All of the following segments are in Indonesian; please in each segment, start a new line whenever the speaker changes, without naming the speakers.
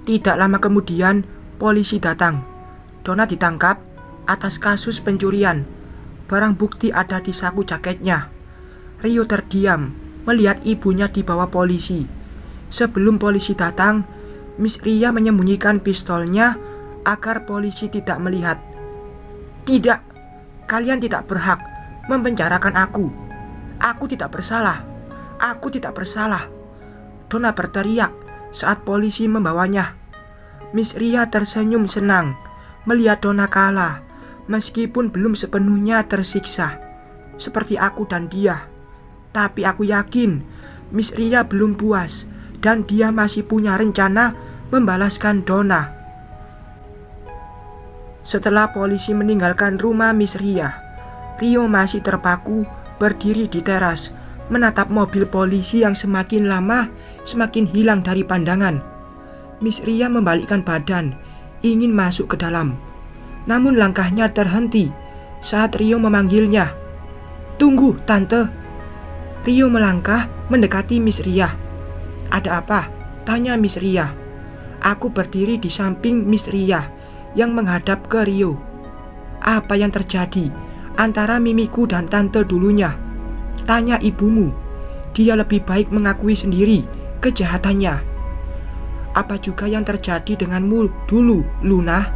Tidak lama kemudian, polisi datang. Donna ditangkap atas kasus pencurian. Barang bukti ada di saku jaketnya. Rio terdiam melihat ibunya dibawa polisi. Sebelum polisi datang, Miss Ria menyembunyikan pistolnya agar polisi tidak melihat. "Tidak, kalian tidak berhak mempenjarakan aku. Aku tidak bersalah. Aku tidak bersalah." Donna berteriak saat polisi membawanya. Miss Ria tersenyum senang melihat Donna kalah, meskipun belum sepenuhnya tersiksa seperti aku dan dia. Tapi aku yakin Miss Ria belum puas dan dia masih punya rencana membalaskan Donna. Setelah polisi meninggalkan rumah Miss Ria, Rio masih terpaku berdiri di teras, menatap mobil polisi yang semakin lama semakin hilang dari pandangan. Miss Ria membalikkan badan, ingin masuk ke dalam. Namun langkahnya terhenti saat Rio memanggilnya. "Tunggu, Tante." Rio melangkah mendekati Miss Ria. "Ada apa?" tanya Miss Ria. Aku berdiri di samping Miss Ria yang menghadap ke Rio. "Apa yang terjadi antara Mimiku dan Tante dulunya? Tanya ibumu. Dia lebih baik mengakui sendiri kejahatannya." "Apa juga yang terjadi denganmu dulu, Luna?"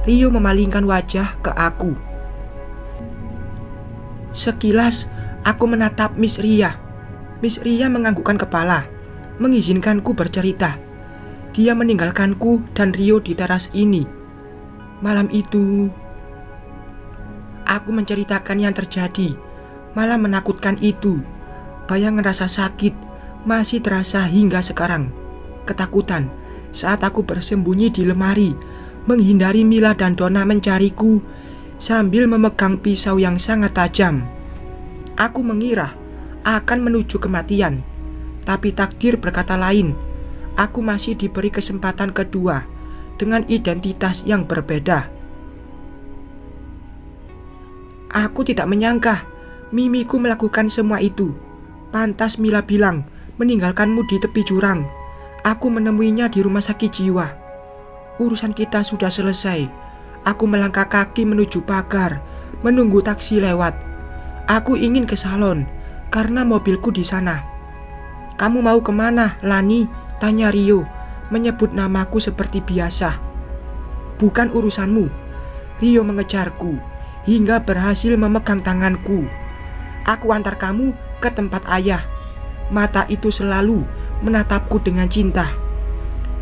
Rio memalingkan wajah ke aku. Sekilas aku menatap Miss Ria. Miss Ria menganggukkan kepala, mengizinkanku bercerita. Dia meninggalkanku dan Rio di teras ini. Malam itu, aku menceritakan yang terjadi. Malah menakutkan itu. Bayangan rasa sakit masih terasa hingga sekarang. Ketakutan saat aku bersembunyi di lemari, menghindari Mila dan Donna mencariku sambil memegang pisau yang sangat tajam. Aku mengira akan menuju kematian, tapi takdir berkata lain. Aku masih diberi kesempatan kedua dengan identitas yang berbeda. Aku tidak menyangka Mimiku melakukan semua itu. Pantas Mila bilang meninggalkanmu di tepi jurang. Aku menemuinya di rumah sakit jiwa. Urusan kita sudah selesai. Aku melangkah kaki menuju pagar, menunggu taksi lewat. Aku ingin ke salon karena mobilku di sana. "Kamu mau kemana, Lani?" tanya Rio, menyebut namaku seperti biasa. "Bukan urusanmu." Rio mengejarku hingga berhasil memegang tanganku. "Aku antar kamu ke tempat ayah." Mata itu selalu menatapku dengan cinta.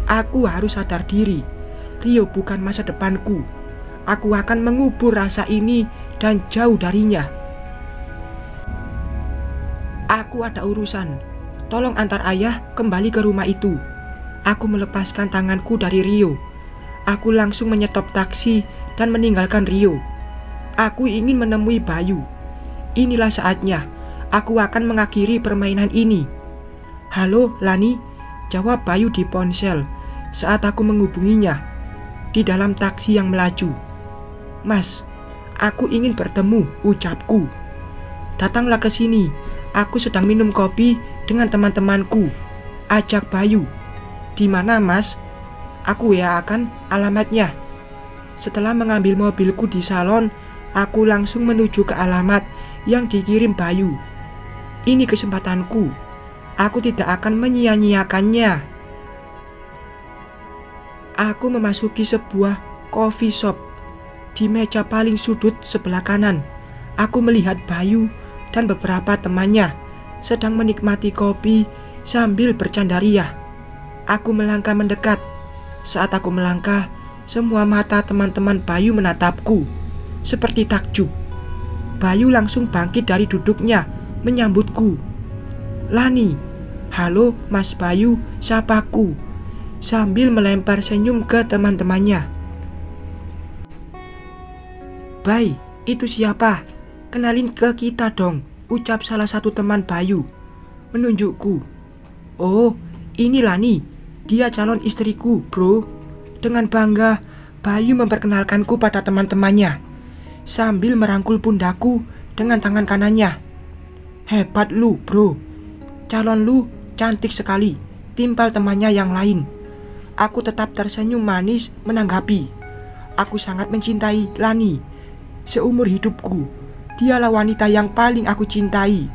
Aku harus sadar diri. Rio bukan masa depanku. Aku akan mengubur rasa ini dan jauh darinya. "Aku ada urusan. Tolong antar ayah kembali ke rumah itu." Aku melepaskan tanganku dari Rio. Aku langsung menyetop taksi dan meninggalkan Rio. Aku ingin menemui Bayu. Inilah saatnya. Aku akan mengakhiri permainan ini. "Halo, Lani," jawab Bayu di ponsel saat aku menghubunginya di dalam taksi yang melaju. "Mas, aku ingin bertemu," ucapku. "Datanglah ke sini. Aku sedang minum kopi dengan teman-temanku," ajak Bayu. "Di mana, Mas?" Aku WA-kan alamatnya. Setelah mengambil mobilku di salon, aku langsung menuju ke alamat yang dikirim Bayu. Ini kesempatanku. Aku tidak akan menyia-nyiakannya. Aku memasuki sebuah coffee shop. Di meja paling sudut sebelah kanan, aku melihat Bayu dan beberapa temannya sedang menikmati kopi sambil bercanda riah. Aku melangkah mendekat. Saat aku melangkah, semua mata teman-teman Bayu menatapku seperti takjub. Bayu langsung bangkit dari duduknya menyambutku. "Lani." "Halo, Mas Bayu," sapaku sambil melempar senyum ke teman-temannya. "Bay, itu siapa? Kenalin ke kita dong," ucap salah satu teman Bayu menunjukku. "Oh, ini Lani. Dia calon istriku, bro." Dengan bangga, Bayu memperkenalkanku pada teman-temannya sambil merangkul pundakku dengan tangan kanannya. "Hebat lu, bro. Calon lu cantik sekali," timpal temannya yang lain. Aku tetap tersenyum manis menanggapi. Aku sangat mencintai Lani. Seumur hidupku, dialah wanita yang paling aku cintai.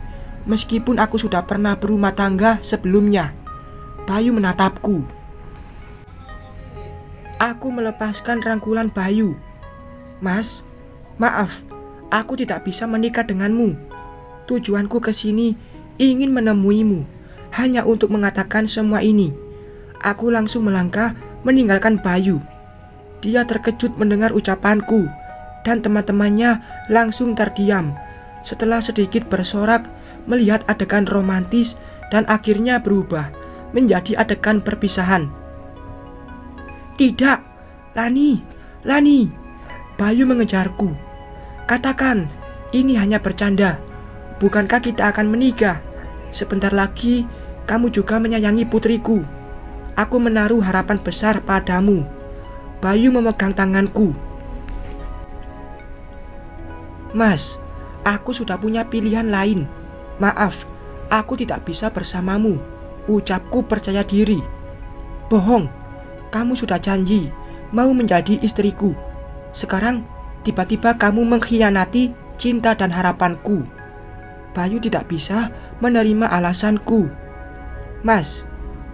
Meskipun aku sudah pernah berumah tangga sebelumnya. Bayu menatapku. Aku melepaskan rangkulan Bayu. Mas, maaf, aku tidak bisa menikah denganmu. Tujuanku ke sini ingin menemuimu, hanya untuk mengatakan semua ini. Aku langsung melangkah meninggalkan Bayu. Dia terkejut mendengar ucapanku, dan teman-temannya langsung terdiam. Setelah sedikit bersorak melihat adegan romantis dan akhirnya berubah menjadi adegan perpisahan. Tidak, Lani, Lani. Bayu mengejarku. Katakan, ini hanya bercanda. Bukankah kita akan menikah? Sebentar lagi kamu juga menyayangi putriku. Aku menaruh harapan besar padamu. Bayu memegang tanganku. Mas, aku sudah punya pilihan lain. Maaf, aku tidak bisa bersamamu. Ucapku percaya diri. Bohong, kamu sudah janji mau menjadi istriku. Sekarang tiba-tiba kamu mengkhianati cinta dan harapanku. Bayu tidak bisa menerima alasanku. Mas,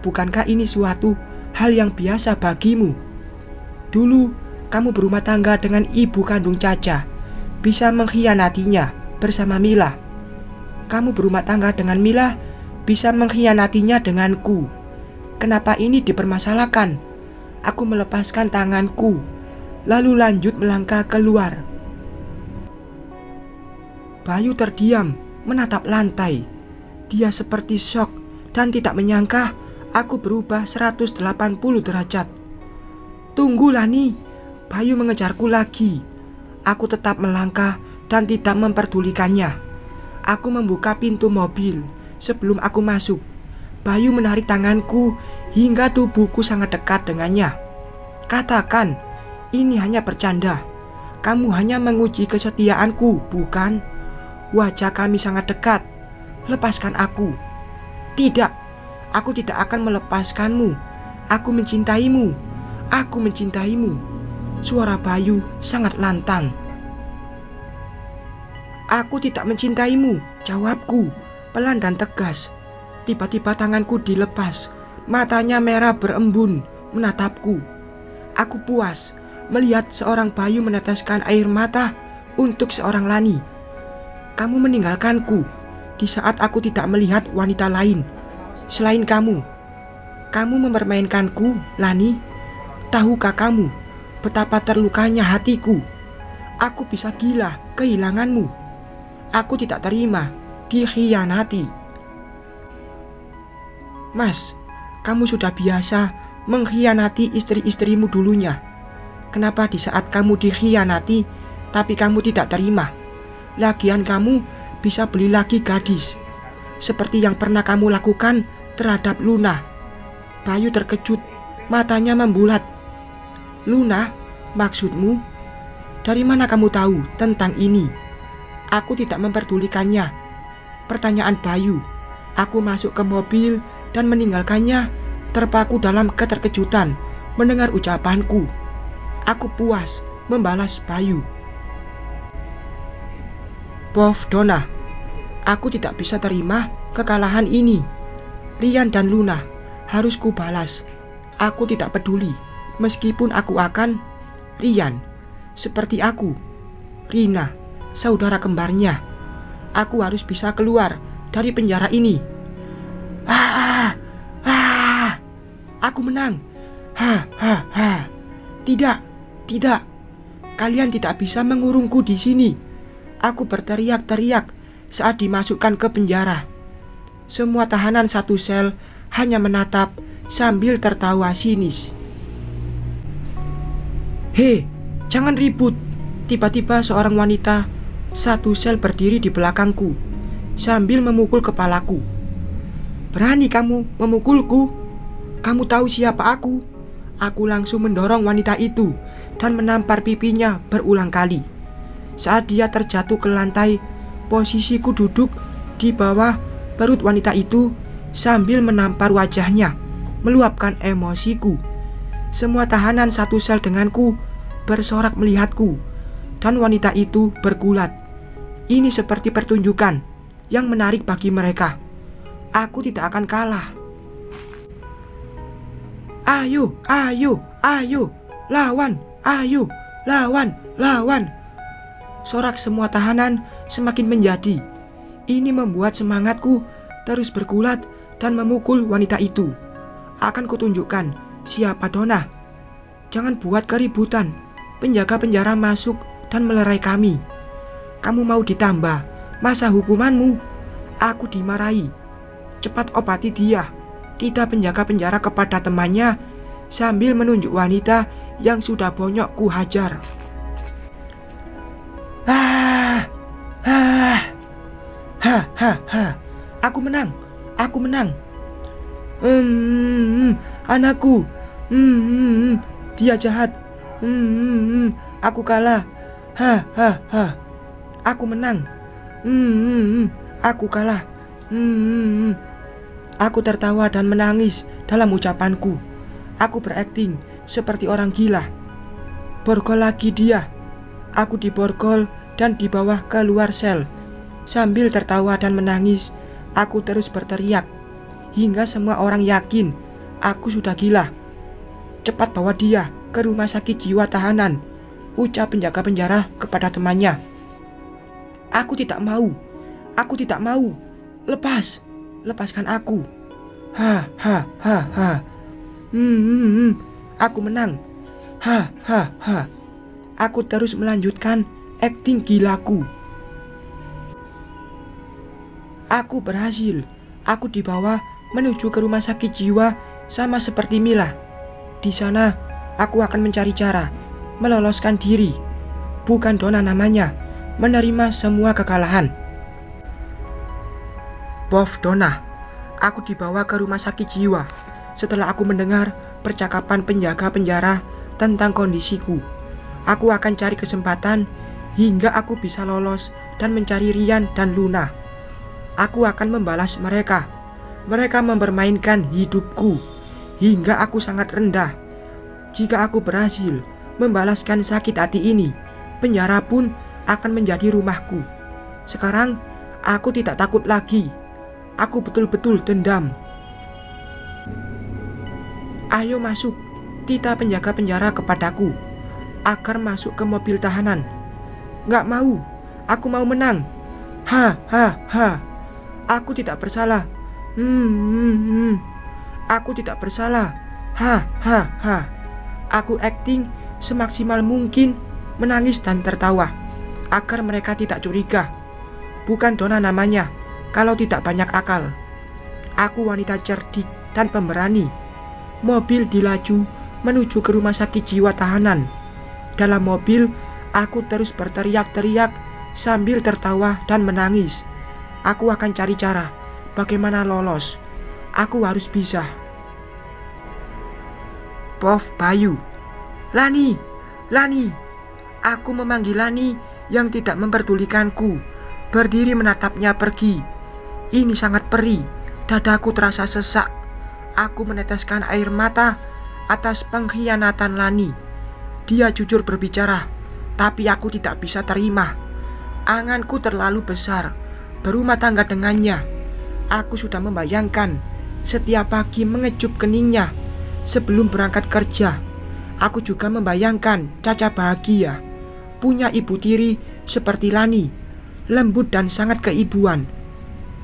bukankah ini suatu hal yang biasa bagimu? Dulu kamu berumah tangga dengan ibu kandung Caca, bisa mengkhianatinya bersama Mila. Kamu berumah tangga dengan Mila, bisa mengkhianatinya denganku. Kenapa ini dipermasalahkan? Aku melepaskan tanganku, lalu lanjut melangkah keluar. Bayu terdiam menatap lantai. Dia seperti syok dan tidak menyangka aku berubah 180 derajat. Tunggu Lani, Bayu mengejarku lagi. Aku tetap melangkah dan tidak memperdulikannya. Aku membuka pintu mobil. Sebelum aku masuk, Bayu menarik tanganku hingga tubuhku sangat dekat dengannya. Katakan, ini hanya bercanda. Kamu hanya menguji kesetiaanku, bukan? Wajah kami sangat dekat. Lepaskan aku. Tidak, aku tidak akan melepaskanmu. Aku mencintaimu. Aku mencintaimu. Suara Bayu sangat lantang. Aku tidak mencintaimu, jawabku, pelan dan tegas. Tiba-tiba tanganku dilepas. Matanya merah berembun menatapku. Aku puas melihat seorang Bayu meneteskan air mata untuk seorang Lani. Kamu meninggalkanku di saat aku tidak melihat wanita lain selain kamu. Kamu mempermainkanku, Lani. Tahukah kamu betapa terlukanya hatiku? Aku bisa gila kehilanganmu. Aku tidak terima dikhianati. Mas, kamu sudah biasa mengkhianati istri-istrimu dulunya. Kenapa di saat kamu dikhianati tapi kamu tidak terima? Lagian kamu bisa beli lagi gadis, seperti yang pernah kamu lakukan terhadap Luna. Bayu terkejut, matanya membulat. Luna, maksudmu? Dari mana kamu tahu tentang ini? Aku tidak memperdulikannya. Pertanyaan Bayu. Aku masuk ke mobil dan meninggalkannya, terpaku dalam keterkejutan mendengar ucapanku. Aku puas membalas Bayu. Bof Dona, aku tidak bisa terima kekalahan ini. Rian dan Luna harus kubalas. Aku tidak peduli, meskipun aku akan Rian, seperti aku, Rina, saudara kembarnya. Aku harus bisa keluar dari penjara ini. Aku menang. Tidak, tidak. Kalian tidak bisa mengurungku di sini. Aku berteriak-teriak saat dimasukkan ke penjara. Semua tahanan satu sel hanya menatap sambil tertawa sinis. Hei, jangan ribut. Tiba-tiba seorang wanita satu sel berdiri di belakangku sambil memukul kepalaku. Berani kamu memukulku? Kamu tahu siapa aku? Aku langsung mendorong wanita itu dan menampar pipinya berulang kali. Saat dia terjatuh ke lantai, posisiku duduk di bawah perut wanita itu sambil menampar wajahnya, meluapkan emosiku. Semua tahanan satu sel denganku bersorak melihatku, dan wanita itu bergulat. Ini seperti pertunjukan yang menarik bagi mereka. Aku tidak akan kalah. Ayo, ayo, ayo, lawan, ayo, lawan, lawan. Sorak semua tahanan semakin menjadi. Ini membuat semangatku terus bergulat dan memukul wanita itu. Akan kutunjukkan siapa Donna. Jangan buat keributan. Penjaga penjara masuk dan melerai kami. Kamu mau ditambah masa hukumanmu? Aku dimarahi. Cepat obati dia. Tidak penjaga penjara kepada temannya sambil menunjuk wanita yang sudah bonyok ku hajar. Aku menang. Aku menang. Anakku. Dia jahat. Aku kalah. Aku menang. Aku kalah. Aku tertawa dan menangis dalam ucapanku. Aku berakting seperti orang gila. Borgol lagi dia. Aku diborgol dan dibawa ke luar sel. Sambil tertawa dan menangis, aku terus berteriak hingga semua orang yakin aku sudah gila. Cepat bawa dia ke rumah sakit jiwa tahanan, ucap penjaga penjara kepada temannya. Aku tidak mau. Aku tidak mau. Lepaskan aku. Aku menang. Aku terus melanjutkan akting gilaku. Aku berhasil. Aku dibawa menuju ke rumah sakit jiwa sama seperti Mila. Di sana aku akan mencari cara meloloskan diri. Bukan Donna namanya. Menerima semua kekalahan. Bof Donna. Aku dibawa ke rumah sakit jiwa setelah aku mendengar percakapan penjaga penjara tentang kondisiku. Aku akan cari kesempatan hingga aku bisa lolos dan mencari Ryan dan Luna. Aku akan membalas mereka. Mereka mempermainkan hidupku hingga aku sangat rendah. Jika aku berhasil membalaskan sakit hati ini, penjara pun akan menjadi rumahku. Sekarang aku tidak takut lagi. Aku betul-betul dendam. Ayo masuk, tita penjaga penjara kepadaku agar masuk ke mobil tahanan. Gak mau, aku mau menang. Aku tidak bersalah. Aku tidak bersalah. Aku akting semaksimal mungkin, menangis dan tertawa agar mereka tidak curiga. Bukan Donna namanya kalau tidak banyak akal. Aku wanita cerdik dan pemberani. Mobil dilaju menuju ke rumah sakit jiwa tahanan. Dalam mobil, aku terus berteriak-teriak sambil tertawa dan menangis. Aku akan cari cara bagaimana lolos. Aku harus bisa. Bof Bayu. Lani, Lani. Aku memanggil Lani yang tidak memperdulikanku. Berdiri menatapnya pergi. Ini sangat perih. Dadaku terasa sesak. Aku meneteskan air mata atas pengkhianatan Lani. Dia jujur berbicara, tapi aku tidak bisa terima. Anganku terlalu besar berumah tangga dengannya. Aku sudah membayangkan setiap pagi mengecup keningnya sebelum berangkat kerja. Aku juga membayangkan Caca bahagia punya ibu tiri seperti Lani, lembut dan sangat keibuan.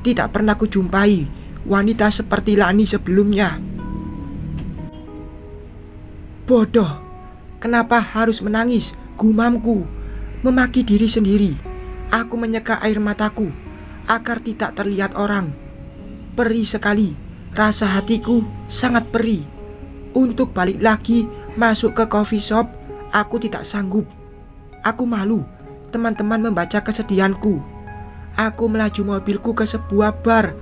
Tidak pernah kujumpai wanita seperti Lani sebelumnya. Bodoh, kenapa harus menangis? Gumamku, memaki diri sendiri. Aku menyeka air mataku agar tidak terlihat orang. Perih sekali, rasa hatiku sangat perih. Untuk balik lagi masuk ke coffee shop, aku tidak sanggup. Aku malu teman-teman membaca kesedihanku. Aku melaju mobilku ke sebuah bar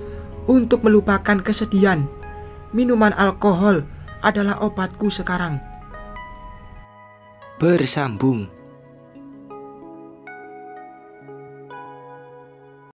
untuk melupakan kesedihan. Minuman alkohol adalah obatku sekarang.
Bersambung.